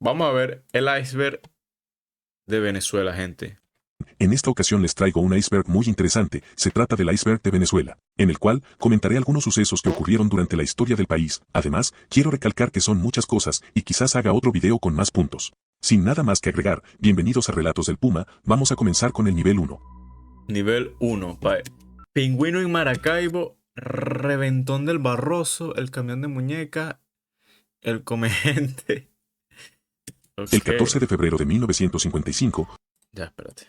Vamos a ver el iceberg de Venezuela, gente. En esta ocasión les traigo un iceberg muy interesante. Se trata del iceberg de Venezuela, en el cual comentaré algunos sucesos que ocurrieron durante la historia del país. Además, quiero recalcar que son muchas cosas y quizás haga otro video con más puntos. Sin nada más que agregar, bienvenidos a Relatos del Puma. Vamos a comenzar con el nivel 1. Nivel 1. Pingüino en Maracaibo, Reventón del Barroso, el camión de muñeca, el comegente. El 14 de febrero de 1955, Ya, espérate.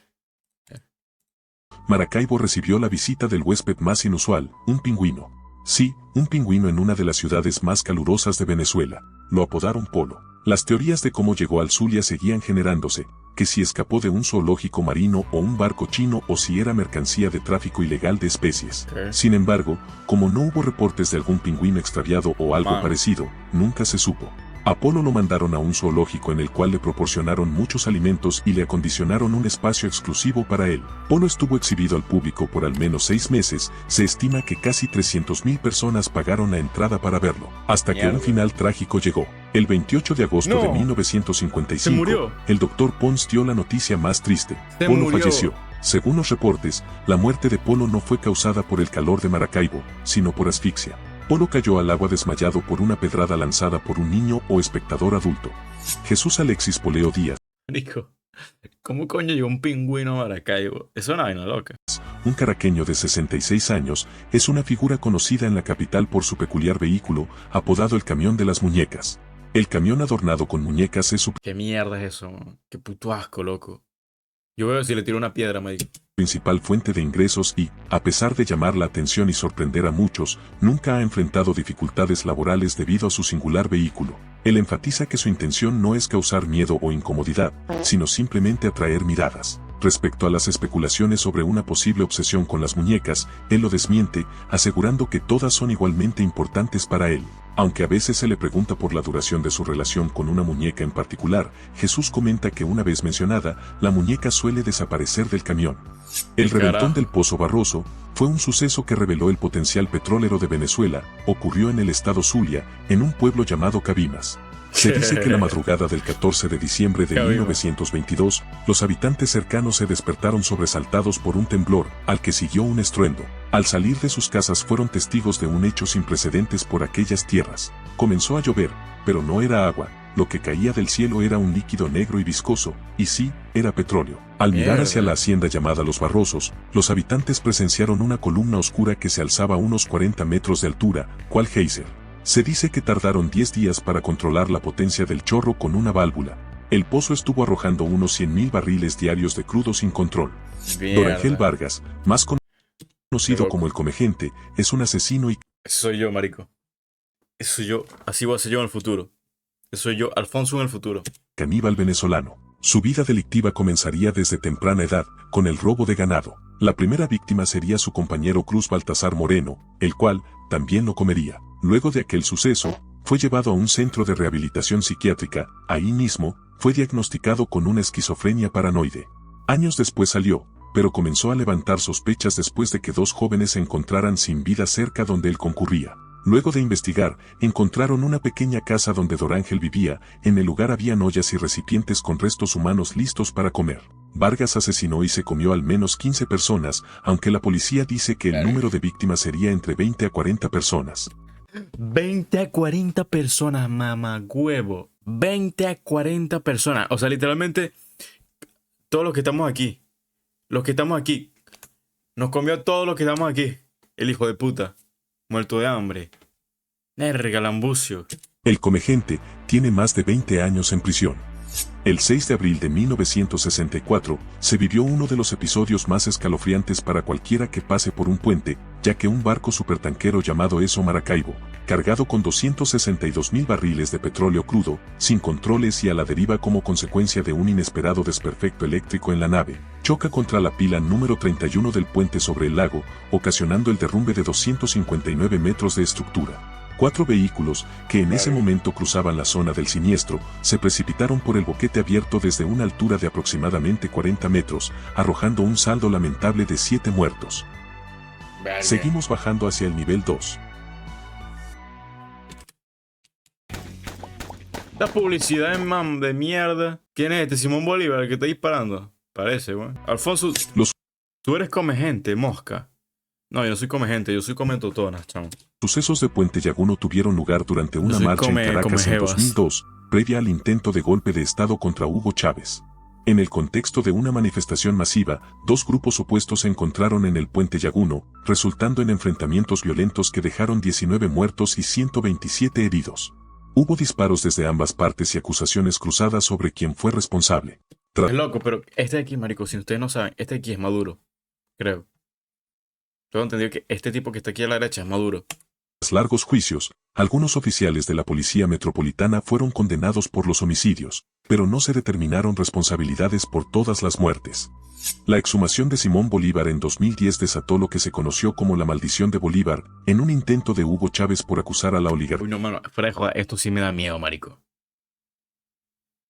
Maracaibo recibió la visita del huésped más inusual, un pingüino. Sí, un pingüino en una de las ciudades más calurosas de Venezuela. Lo apodaron Polo. Las teorías de cómo llegó al Zulia seguían generándose, que si escapó de un zoológico marino o un barco chino o si era mercancía de tráfico ilegal de especies. Sin embargo, como no hubo reportes de algún pingüino extraviado o algo parecido, nunca se supo. A Polo lo mandaron a un zoológico en el cual le proporcionaron muchos alimentos y le acondicionaron un espacio exclusivo para él. Polo estuvo exhibido al público por al menos 6 meses, se estima que casi 300.000 personas pagaron la entrada para verlo, hasta que un final trágico llegó. El 28 de agosto de 1955, el Dr. Pons dio la noticia más triste. Polo falleció. Según los reportes, la muerte de Polo no fue causada por el calor de Maracaibo, sino por asfixia. Polo cayó al agua desmayado por una pedrada lanzada por un niño o espectador adulto. Jesús Alexis Poleo Díaz. Rico. ¿Cómo coño llegó un pingüino a Maracaibo? Es una vaina loca. Un caraqueño de 66 años, es una figura conocida en la capital por su peculiar vehículo, apodado el camión de las muñecas. El camión adornado con muñecas es su ¿Qué mierda es eso, man? Qué puto asco, loco. Yo veo si le tiro una piedra, me digo. Principal fuente de ingresos y, a pesar de llamar la atención y sorprender a muchos, nunca ha enfrentado dificultades laborales debido a su singular vehículo. Él enfatiza que su intención no es causar miedo o incomodidad, sino simplemente atraer miradas. Respecto a las especulaciones sobre una posible obsesión con las muñecas, él lo desmiente, asegurando que todas son igualmente importantes para él. Aunque a veces se le pregunta por la duración de su relación con una muñeca en particular, Jesús comenta que una vez mencionada, la muñeca suele desaparecer del camión. El reventón del Pozo Barroso fue un suceso que reveló el potencial petrolero de Venezuela. Ocurrió en el estado Zulia, en un pueblo llamado Cabimas. Se dice que la madrugada del 14 de diciembre de 1922, los habitantes cercanos se despertaron sobresaltados por un temblor, al que siguió un estruendo. Al salir de sus casas fueron testigos de un hecho sin precedentes por aquellas tierras. Comenzó a llover, pero no era agua. Lo que caía del cielo era un líquido negro y viscoso, y sí, era petróleo. Al mirar hacia la hacienda llamada Los Barrosos, los habitantes presenciaron una columna oscura que se alzaba a unos 40 metros de altura, cual geyser. Se dice que tardaron 10 días para controlar la potencia del chorro con una válvula. El pozo estuvo arrojando unos 100.000 barriles diarios de crudo sin control. Don Ángel Vargas, más conocido como el Comegente, es un asesino y... Eso soy yo, marico. Eso soy yo. Así voy a ser yo en el futuro. Eso soy yo, Alfonso en el futuro. Caníbal venezolano. Su vida delictiva comenzaría desde temprana edad, con el robo de ganado. La primera víctima sería su compañero Cruz Baltasar Moreno, el cual también lo comería. Luego de aquel suceso, fue llevado a un centro de rehabilitación psiquiátrica. Ahí mismo, fue diagnosticado con una esquizofrenia paranoide. Años después salió, pero comenzó a levantar sospechas después de que 2 jóvenes se encontraran sin vida cerca donde él concurría. Luego de investigar, encontraron una pequeña casa donde Don Ángel vivía. En el lugar habían ollas y recipientes con restos humanos listos para comer. Vargas asesinó y se comió al menos 15 personas, aunque la policía dice que el número de víctimas sería entre 20 a 40 personas. 20 a 40 personas, mamagüevo. 20 a 40 personas. O sea, literalmente, todos los que estamos aquí. Los que estamos aquí. Nos comió todos los que estamos aquí. El hijo de puta. Muerto de hambre. Nerga, lambucio. El Comegente tiene más de 20 años en prisión. El 6 de abril de 1964, se vivió uno de los episodios más escalofriantes para cualquiera que pase por un puente, ya que un barco supertanquero llamado ESO Maracaibo, cargado con 262.000 barriles de petróleo crudo, sin controles y a la deriva como consecuencia de un inesperado desperfecto eléctrico en la nave, choca contra la pila número 31 del puente sobre el lago, ocasionando el derrumbe de 259 metros de estructura. 4 vehículos, que en ese momento cruzaban la zona del siniestro, se precipitaron por el boquete abierto desde una altura de aproximadamente 40 metros, arrojando un saldo lamentable de 7 muertos. Seguimos bajando hacia el nivel 2. Esta publicidad de mierda. ¿Quién es este? Simón Bolívar, el que está disparando. Parece, güey. Alfonso, Los tú eres come gente, mosca. No, yo no soy come gente, yo soy come totonas, chamo. sucesos de Puente Llaguno tuvieron lugar durante una soy marcha en come Caracas en jevas. 2002, previa al intento de golpe de Estado contra Hugo Chávez. En el contexto de una manifestación masiva, dos grupos opuestos se encontraron en el Puente Llaguno, resultando en enfrentamientos violentos que dejaron 19 muertos y 127 heridos. Hubo disparos desde ambas partes y acusaciones cruzadas sobre quién fue responsable. Es loco, pero este de aquí, marico, si ustedes no saben, este de aquí es Maduro, creo. Yo he entendido que este tipo que está aquí a la derecha es Maduro. Tras largos juicios, algunos oficiales de la Policía Metropolitana fueron condenados por los homicidios, pero no se determinaron responsabilidades por todas las muertes. La exhumación de Simón Bolívar en 2010 desató lo que se conoció como la maldición de Bolívar, en un intento de Hugo Chávez por acusar a la oligarquía. Uy, no, mano, fuera de joda, esto sí me da miedo, marico.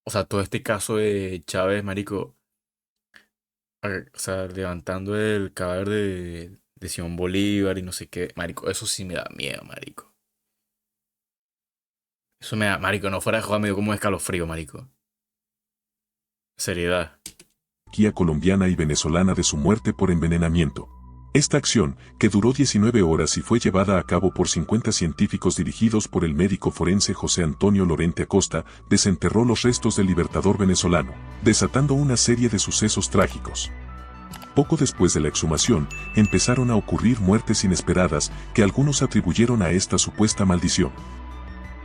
O sea, todo este caso de Chávez, marico, o sea, levantando el cadáver de Simón Bolívar y no sé qué, marico, eso sí me da miedo, marico. Eso me da, marico, no fuera de joda, me dio como un escalofrío, marico. Seriedad. Colombiana y venezolana de su muerte por envenenamiento. Esta acción, que duró 19 horas y fue llevada a cabo por 50 científicos dirigidos por el médico forense José Antonio Lorente Acosta, desenterró los restos del libertador venezolano, desatando una serie de sucesos trágicos. Poco después de la exhumación, empezaron a ocurrir muertes inesperadas que algunos atribuyeron a esta supuesta maldición.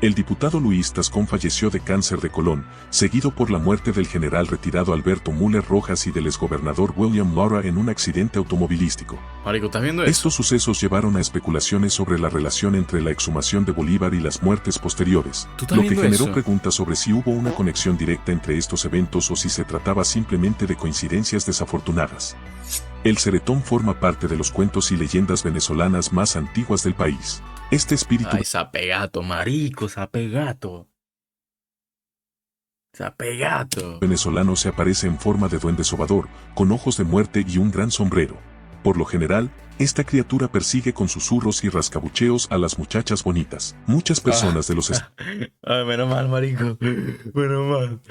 El diputado Luis Tascón falleció de cáncer de colon, seguido por la muerte del general retirado Alberto Müller Rojas y del exgobernador William Laura en un accidente automovilístico. Marico, ¿estás viendo eso? Estos sucesos llevaron a especulaciones sobre la relación entre la exhumación de Bolívar y las muertes posteriores, ¿Tú estás lo que viendo generó eso? preguntas sobre si hubo una conexión directa entre estos eventos o si se trataba simplemente de coincidencias desafortunadas. El Ceretón forma parte de los cuentos y leyendas venezolanas más antiguas del país. Este espíritu Ay, sapegato, marico, sapegato. Sapegato. venezolano se aparece en forma de duende sobador, con ojos de muerte y un gran sombrero. Por lo general, esta criatura persigue con susurros y rascabucheos a las muchachas bonitas. Muchas personas de los Ay, menos mal, marico. Menos mal.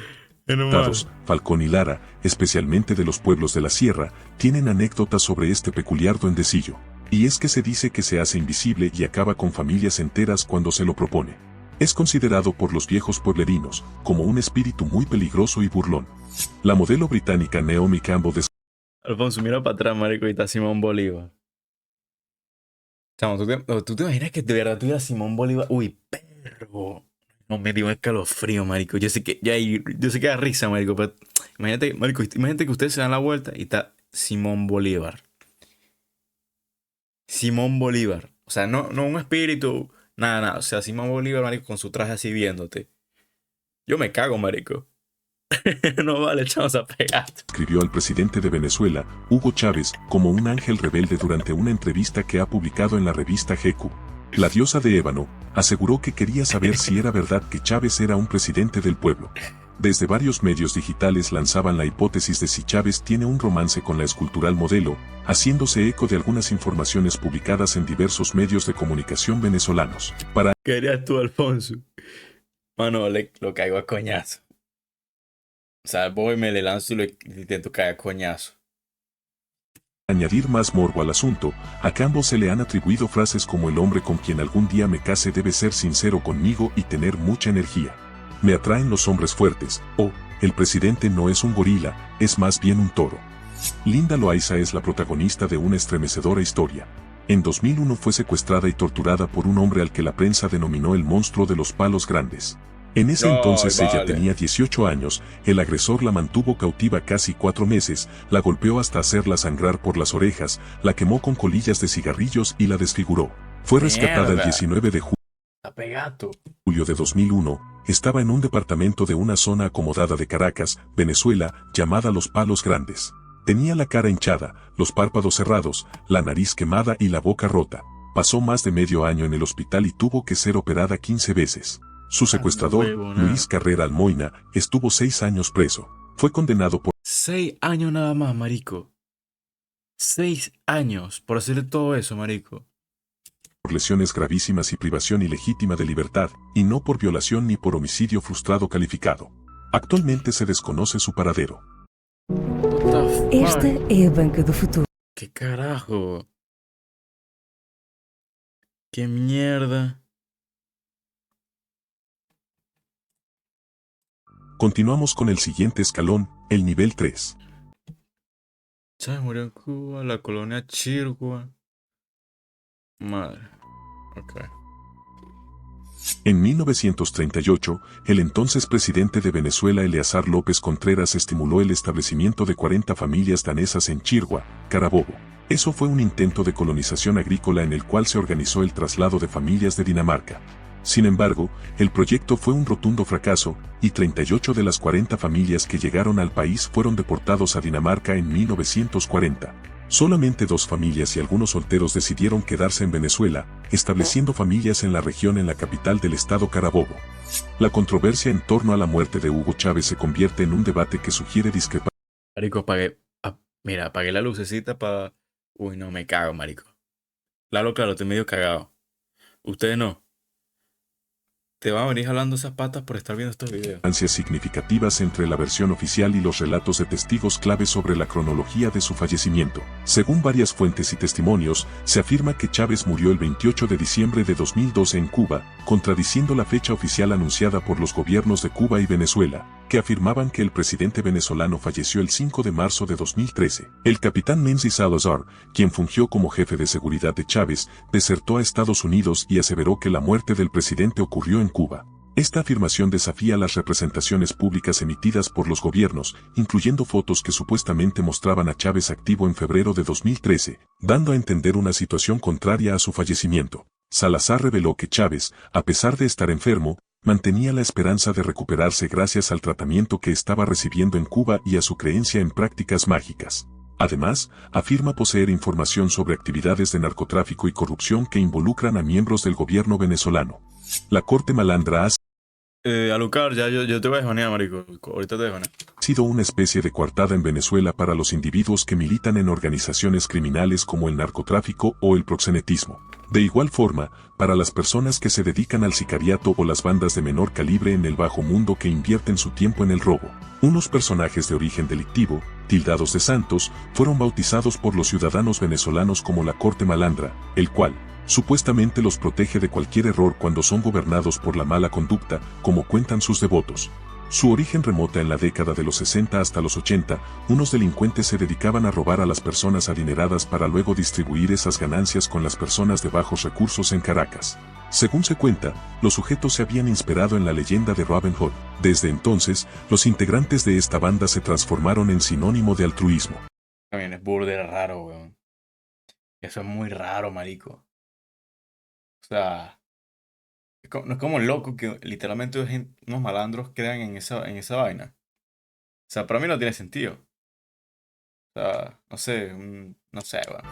Menos estados, mal. Falcón y Lara, especialmente de los pueblos de la sierra, tienen anécdotas sobre este peculiar duendecillo. Y es que se dice que se hace invisible y acaba con familias enteras cuando se lo propone. Es considerado por los viejos pueblerinos como un espíritu muy peligroso y burlón. La modelo británica Naomi Campbell Alfonso, mira para atrás, marico, y está Simón Bolívar. Chamo, ¿tú te imaginas que de verdad tuviera Simón Bolívar? Uy, perro. No me dio un escalofrío, marico. Yo sé que da risa, marico, pero imagínate, marico, imagínate que ustedes se dan la vuelta y está Simón Bolívar. Simón Bolívar. O sea, no un espíritu, nada. O sea, Simón Bolívar, marico, con su traje así viéndote. Yo me cago, marico. No vale, echamos a pegar. escribió al presidente de Venezuela, Hugo Chávez, como un ángel rebelde durante una entrevista que ha publicado en la revista GQ. La diosa de ébano aseguró que quería saber si era verdad que Chávez era un presidente del pueblo. Desde varios medios digitales lanzaban la hipótesis de si Chávez tiene un romance con la escultural modelo, haciéndose eco de algunas informaciones publicadas en diversos medios de comunicación venezolanos. Para ¿Qué harías tú, Alfonso? Mano, lo caigo a coñazo. O sea, voy, me le lanzo y lo intento caer a coñazo. añadir más morbo al asunto, a Campbell se le han atribuido frases como el hombre con quien algún día me case debe ser sincero conmigo y tener mucha energía. Me atraen los hombres fuertes, o, el presidente no es un gorila, es más bien un toro. Linda Loaiza es la protagonista de una estremecedora historia. En 2001 fue secuestrada y torturada por un hombre al que la prensa denominó el monstruo de los palos grandes. En ese entonces ella tenía 18 años, el agresor la mantuvo cautiva casi 4 meses, la golpeó hasta hacerla sangrar por las orejas, la quemó con colillas de cigarrillos y la desfiguró. Fue rescatada el 19 de julio de 2001, estaba en un departamento de una zona acomodada de Caracas, Venezuela, llamada Los Palos Grandes. Tenía la cara hinchada, los párpados cerrados, la nariz quemada y la boca rota. Pasó más de medio año en el hospital y tuvo que ser operada 15 veces. Su secuestrador, Luis Carrera Almoina, estuvo 6 años preso. Fue condenado por 6 años nada más, marico. 6 años por hacerle todo eso, marico. por lesiones gravísimas y privación ilegítima de libertad, y no por violación ni por homicidio frustrado calificado. Actualmente se desconoce su paradero. What the Esta fuck? é a banca do futuro. ¿Qué carajo? ¿Qué mierda? Continuamos con el siguiente escalón, el nivel 3. Chávez murió en Cuba, la colonia Chirgua. Madre. Ok. En 1938, el entonces presidente de Venezuela Eleazar López Contreras estimuló el establecimiento de 40 familias danesas en Chirgua, Carabobo. Eso fue un intento de colonización agrícola en el cual se organizó el traslado de familias de Dinamarca. Sin embargo, el proyecto fue un rotundo fracaso, y 38 de las 40 familias que llegaron al país fueron deportados a Dinamarca en 1940. Solamente 2 familias y algunos solteros decidieron quedarse en Venezuela, estableciendo familias en la región en la capital del estado Carabobo. La controversia en torno a la muerte de Hugo Chávez se convierte en un debate que sugiere discrepar. Marico, mira, apagué la lucecita para... Uy, no, me cago, marico. Claro, estoy medio cagado. Ustedes no. Te van a venir jalando esas patas por estar viendo estos videos. Diferencias significativas entre la versión oficial y los relatos de testigos clave sobre la cronología de su fallecimiento. Según varias fuentes y testimonios, se afirma que Chávez murió el 28 de diciembre de 2012 en Cuba, contradiciendo la fecha oficial anunciada por los gobiernos de Cuba y Venezuela, que afirmaban que el presidente venezolano falleció el 5 de marzo de 2013. El capitán Menzies Salazar, quien fungió como jefe de seguridad de Chávez, desertó a Estados Unidos y aseveró que la muerte del presidente ocurrió en Cuba. Esta afirmación desafía las representaciones públicas emitidas por los gobiernos, incluyendo fotos que supuestamente mostraban a Chávez activo en febrero de 2013, dando a entender una situación contraria a su fallecimiento. Salazar reveló que Chávez, a pesar de estar enfermo, mantenía la esperanza de recuperarse gracias al tratamiento que estaba recibiendo en Cuba y a su creencia en prácticas mágicas. Además, afirma poseer información sobre actividades de narcotráfico y corrupción que involucran a miembros del gobierno venezolano. La Corte Malandra ha Alucard, ya yo te voy a desbanear, marico. Ahorita te desbaneo. sido una especie de coartada en Venezuela para los individuos que militan en organizaciones criminales como el narcotráfico o el proxenetismo. De igual forma, para las personas que se dedican al sicariato o las bandas de menor calibre en el bajo mundo que invierten su tiempo en el robo. Unos personajes de origen delictivo, tildados de santos, fueron bautizados por los ciudadanos venezolanos como la Corte Malandra, el cual, supuestamente los protege de cualquier error cuando son gobernados por la mala conducta, como cuentan sus devotos. Su origen remota en la década de los 60 hasta los 80, unos delincuentes se dedicaban a robar a las personas adineradas para luego distribuir esas ganancias con las personas de bajos recursos en Caracas. Según se cuenta, los sujetos se habían inspirado en la leyenda de Robin Hood. Desde entonces, los integrantes de esta banda se transformaron en sinónimo de altruismo. También es burda raro, weón. Eso es muy raro, marico. O sea, no es como loco que literalmente unos malandros crean en esa vaina. O sea, para mí no tiene sentido. O sea, no sé, no sé, weón.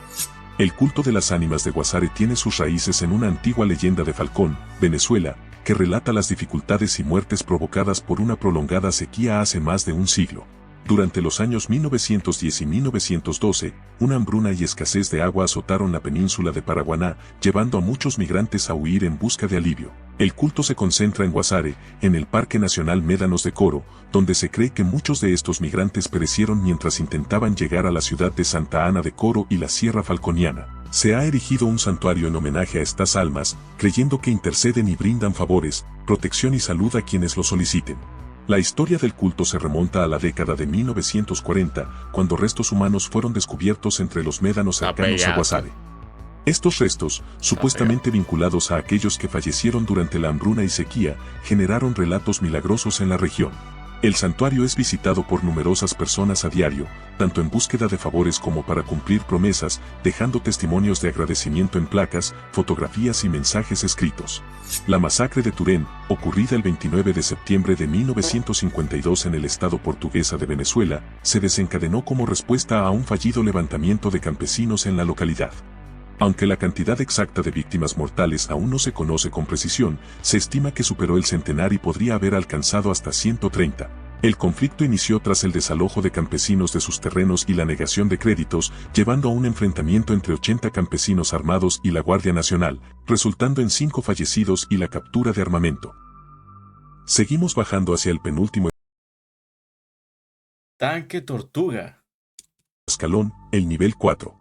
El culto de las ánimas de Guasare tiene sus raíces en una antigua leyenda de Falcón, Venezuela, que relata las dificultades y muertes provocadas por una prolongada sequía hace más de un siglo. Durante los años 1910 y 1912, una hambruna y escasez de agua azotaron la península de Paraguaná, llevando a muchos migrantes a huir en busca de alivio. El culto se concentra en Guasare, en el Parque Nacional Médanos de Coro, donde se cree que muchos de estos migrantes perecieron mientras intentaban llegar a la ciudad de Santa Ana de Coro y la Sierra Falconiana. Se ha erigido un santuario en homenaje a estas almas, creyendo que interceden y brindan favores, protección y salud a quienes lo soliciten. La historia del culto se remonta a la década de 1940, cuando restos humanos fueron descubiertos entre los médanos cercanos a Guasare. Estos restos, supuestamente vinculados a aquellos que fallecieron durante la hambruna y sequía, generaron relatos milagrosos en la región. El santuario es visitado por numerosas personas a diario, tanto en búsqueda de favores como para cumplir promesas, dejando testimonios de agradecimiento en placas, fotografías y mensajes escritos. La masacre de Turén, ocurrida el 29 de septiembre de 1952 en el estado portuguesa de Venezuela, se desencadenó como respuesta a un fallido levantamiento de campesinos en la localidad. Aunque la cantidad exacta de víctimas mortales aún no se conoce con precisión, se estima que superó el centenar y podría haber alcanzado hasta 130. El conflicto inició tras el desalojo de campesinos de sus terrenos y la negación de créditos, llevando a un enfrentamiento entre 80 campesinos armados y la Guardia Nacional, resultando en 5 fallecidos y la captura de armamento. Seguimos bajando hacia el penúltimo Tanque Tortuga. escalón, el nivel 4.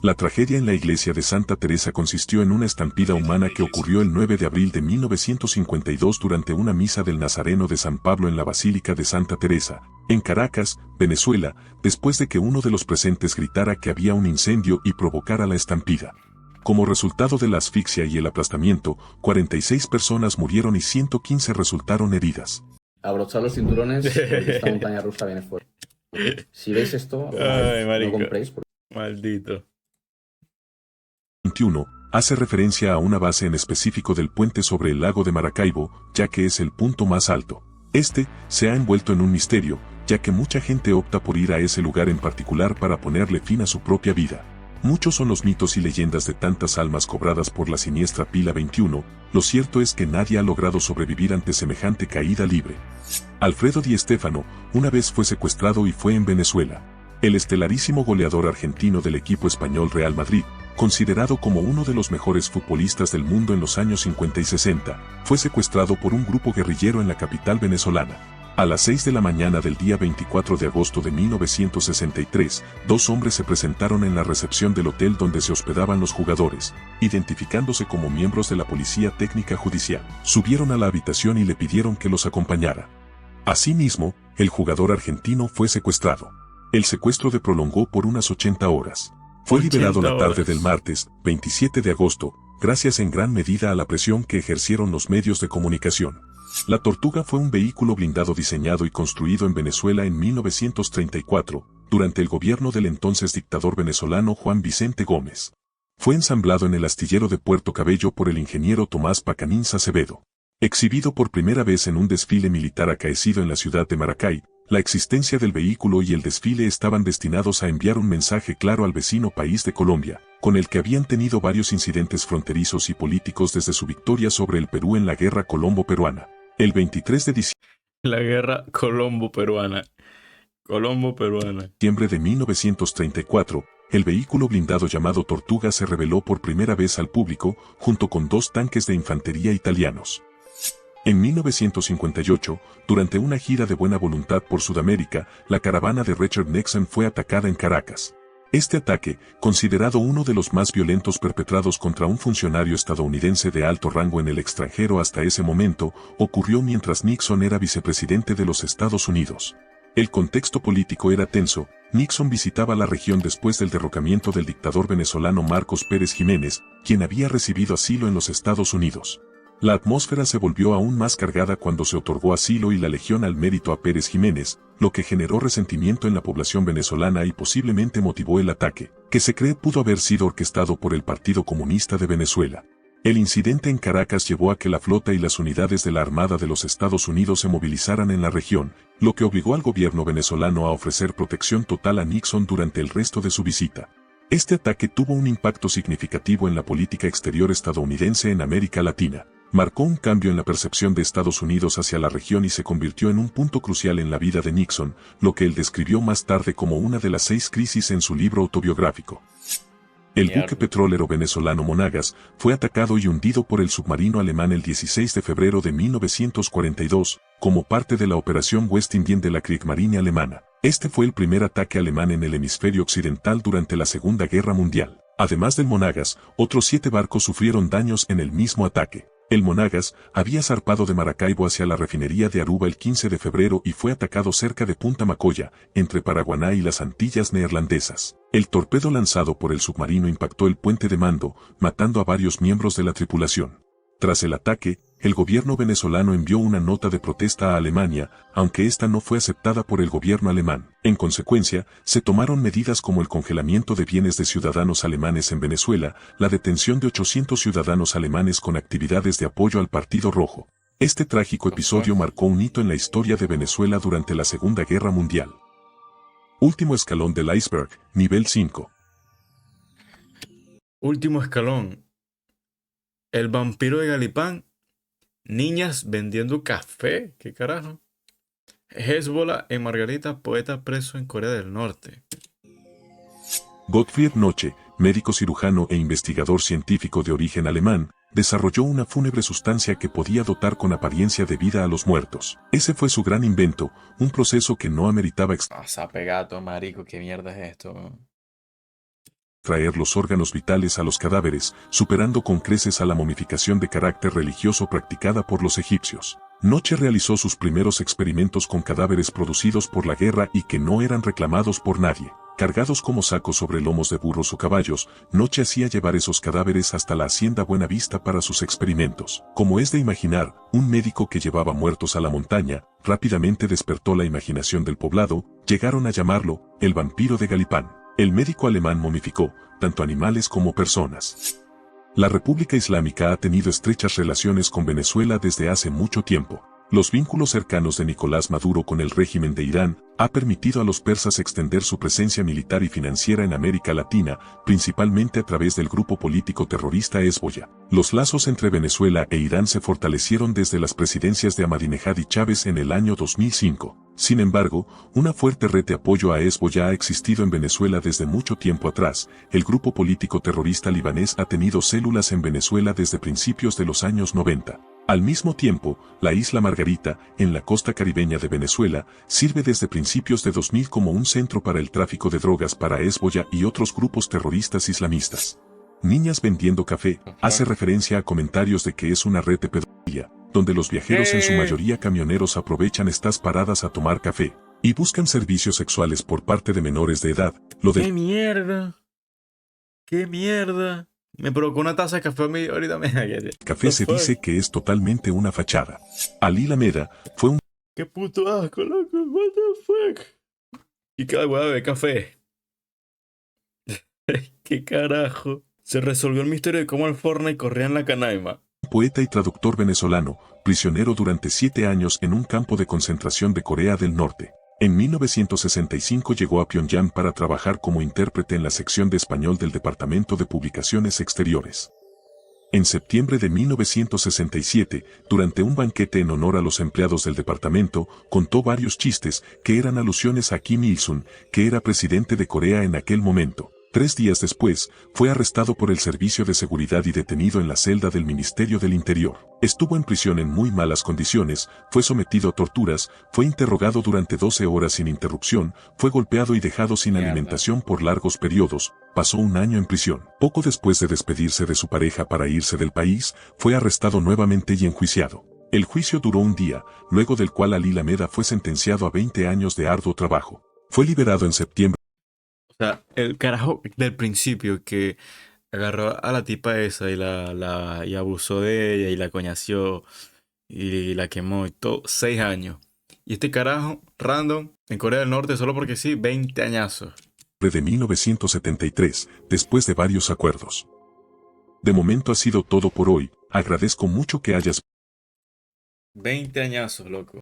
La tragedia en la iglesia de Santa Teresa consistió en una estampida humana que ocurrió el 9 de abril de 1952 durante una misa del Nazareno de San Pablo en la Basílica de Santa Teresa, en Caracas, Venezuela, después de que uno de los presentes gritara que había un incendio y provocara la estampida. Como resultado de la asfixia y el aplastamiento, 46 personas murieron y 115 resultaron heridas. Abrochad los cinturones porque esta montaña rusa viene fuerte. Si veis esto, Ay, no marico. compréis. Maldito. 21, hace referencia a una base en específico del puente sobre el lago de Maracaibo, ya que es el punto más alto. Este se ha envuelto en un misterio, ya que mucha gente opta por ir a ese lugar en particular para ponerle fin a su propia vida. Muchos son los mitos y leyendas de tantas almas cobradas por la siniestra pila 21, lo cierto es que nadie ha logrado sobrevivir ante semejante caída libre. Alfredo Di Stéfano, una vez fue secuestrado y fue en Venezuela. El estelarísimo goleador argentino del equipo español Real Madrid, considerado como uno de los mejores futbolistas del mundo en los años 50 y 60, fue secuestrado por un grupo guerrillero en la capital venezolana. A las 6 de la mañana del día 24 de agosto de 1963, 2 hombres se presentaron en la recepción del hotel donde se hospedaban los jugadores, identificándose como miembros de la Policía Técnica Judicial. Subieron a la habitación y le pidieron que los acompañara. Asimismo, el jugador argentino fue secuestrado. El secuestro se prolongó por unas 80 horas. Fue liberado la tarde del martes, 27 de agosto, gracias en gran medida a la presión que ejercieron los medios de comunicación. La Tortuga fue un vehículo blindado diseñado y construido en Venezuela en 1934, durante el gobierno del entonces dictador venezolano Juan Vicente Gómez. Fue ensamblado en el astillero de Puerto Cabello por el ingeniero Tomás Pacanins Acevedo. Exhibido por primera vez en un desfile militar acaecido en la ciudad de Maracay, la existencia del vehículo y el desfile estaban destinados a enviar un mensaje claro al vecino país de Colombia, con el que habían tenido varios incidentes fronterizos y políticos desde su victoria sobre el Perú en la Guerra Colombo-Peruana. El 23 de La guerra Colombo-Peruana. diciembre de 1934, el vehículo blindado llamado Tortuga se reveló por primera vez al público, junto con 2 tanques de infantería italianos. En 1958, durante una gira de buena voluntad por Sudamérica, la caravana de Richard Nixon fue atacada en Caracas. Este ataque, considerado uno de los más violentos perpetrados contra un funcionario estadounidense de alto rango en el extranjero hasta ese momento, ocurrió mientras Nixon era vicepresidente de los Estados Unidos. El contexto político era tenso. Nixon visitaba la región después del derrocamiento del dictador venezolano Marcos Pérez Jiménez, quien había recibido asilo en los Estados Unidos. La atmósfera se volvió aún más cargada cuando se otorgó asilo y la Legión al Mérito a Pérez Jiménez, lo que generó resentimiento en la población venezolana y posiblemente motivó el ataque, que se cree pudo haber sido orquestado por el Partido Comunista de Venezuela. El incidente en Caracas llevó a que la flota y las unidades de la Armada de los Estados Unidos se movilizaran en la región, lo que obligó al gobierno venezolano a ofrecer protección total a Nixon durante el resto de su visita. Este ataque tuvo un impacto significativo en la política exterior estadounidense en América Latina. Marcó un cambio en la percepción de Estados Unidos hacia la región y se convirtió en un punto crucial en la vida de Nixon, lo que él describió más tarde como una de las 6 crisis en su libro autobiográfico. El buque petrolero venezolano Monagas fue atacado y hundido por el submarino alemán el 16 de febrero de 1942, como parte de la operación Westindien de la Kriegsmarine alemana. Este fue el primer ataque alemán en el hemisferio occidental durante la Segunda Guerra Mundial. Además del Monagas, otros 7 barcos sufrieron daños en el mismo ataque. El Monagas había zarpado de Maracaibo hacia la refinería de Aruba el 15 de febrero y fue atacado cerca de Punta Macoya, entre Paraguaná y las Antillas neerlandesas. El torpedo lanzado por el submarino impactó el puente de mando, matando a varios miembros de la tripulación. Tras el ataque, el gobierno venezolano envió una nota de protesta a Alemania, aunque esta no fue aceptada por el gobierno alemán. En consecuencia, se tomaron medidas como el congelamiento de bienes de ciudadanos alemanes en Venezuela, la detención de 800 ciudadanos alemanes con actividades de apoyo al Partido Rojo. Este trágico episodio marcó un hito en la historia de Venezuela durante la Segunda Guerra Mundial. Último escalón del iceberg, nivel 5. Último escalón. El vampiro de Galipán Niñas vendiendo café. ¿Qué carajo? Hezbollah en Margarita, poeta preso en Corea del Norte. Gottfried Noche, médico cirujano e investigador científico de origen alemán, desarrolló una fúnebre sustancia que podía dotar con apariencia de vida a los muertos. Ese fue su gran invento, un proceso que no ameritaba Sapegato, marico, ¿qué mierda es esto? extraer los órganos vitales a los cadáveres, superando con creces a la momificación de carácter religioso practicada por los egipcios. Noche realizó sus primeros experimentos con cadáveres producidos por la guerra y que no eran reclamados por nadie. Cargados como sacos sobre lomos de burros o caballos, Noche hacía llevar esos cadáveres hasta la hacienda Buenavista para sus experimentos. Como es de imaginar, un médico que llevaba muertos a la montaña, rápidamente despertó la imaginación del poblado, llegaron a llamarlo, el vampiro de Galipán. El médico alemán momificó, tanto animales como personas. La República Islámica ha tenido estrechas relaciones con Venezuela desde hace mucho tiempo. Los vínculos cercanos de Nicolás Maduro con el régimen de Irán ha permitido a los persas extender su presencia militar y financiera en América Latina, principalmente a través del grupo político terrorista Hezbollah. Los lazos entre Venezuela e Irán se fortalecieron desde las presidencias de Ahmadinejad y Chávez en el año 2005. Sin embargo, una fuerte red de apoyo a Hezbollah ha existido en Venezuela desde mucho tiempo atrás. El grupo político terrorista libanés ha tenido células en Venezuela desde principios de los años 90. Al mismo tiempo, la isla Margarita, en la costa caribeña de Venezuela, sirve desde principios de 2000 como un centro para el tráfico de drogas para Hezbollah y otros grupos terroristas islamistas. Niñas vendiendo café, hace referencia a comentarios de que es una red de pedofilia, donde los viajeros en su mayoría camioneros aprovechan estas paradas a tomar café, y buscan servicios sexuales por parte de menores de edad. ¡Qué mierda! ¡Qué mierda! Me provocó una taza de café a mí, ahorita me... Café se dice que es totalmente una fachada. Ali Lameda fue un... ¡Qué puto asco, loco! What the fuck? Y cada hueá bebe café. ¿Qué carajo? Se resolvió el misterio de cómo el Fortnite corría en la canaima. poeta y traductor venezolano, prisionero durante 7 años en un campo de concentración de Corea del Norte. En 1965 llegó a Pyongyang para trabajar como intérprete en la sección de español del Departamento de Publicaciones Exteriores. En septiembre de 1967, durante un banquete en honor a los empleados del departamento, contó varios chistes que eran alusiones a Kim Il-sung, que era presidente de Corea en aquel momento. 3 días después, fue arrestado por el Servicio de Seguridad y detenido en la celda del Ministerio del Interior. Estuvo en prisión en muy malas condiciones, fue sometido a torturas, fue interrogado durante 12 horas sin interrupción, fue golpeado y dejado sin alimentación por largos periodos, pasó 1 año en prisión. Poco después de despedirse de su pareja para irse del país, fue arrestado nuevamente y enjuiciado. El juicio duró 1 día, luego del cual Ali Lameda fue sentenciado a 20 años de arduo trabajo. Fue liberado en septiembre. O sea, el carajo del principio que agarró a la tipa esa y abusó de ella y la coñació y la quemó y todo, 6 años. Y este carajo, random, en Corea del Norte, solo porque sí, 20 añazos. De 1973, después de varios acuerdos. De momento ha sido todo por hoy, agradezco mucho que hayas 20 añazos, loco.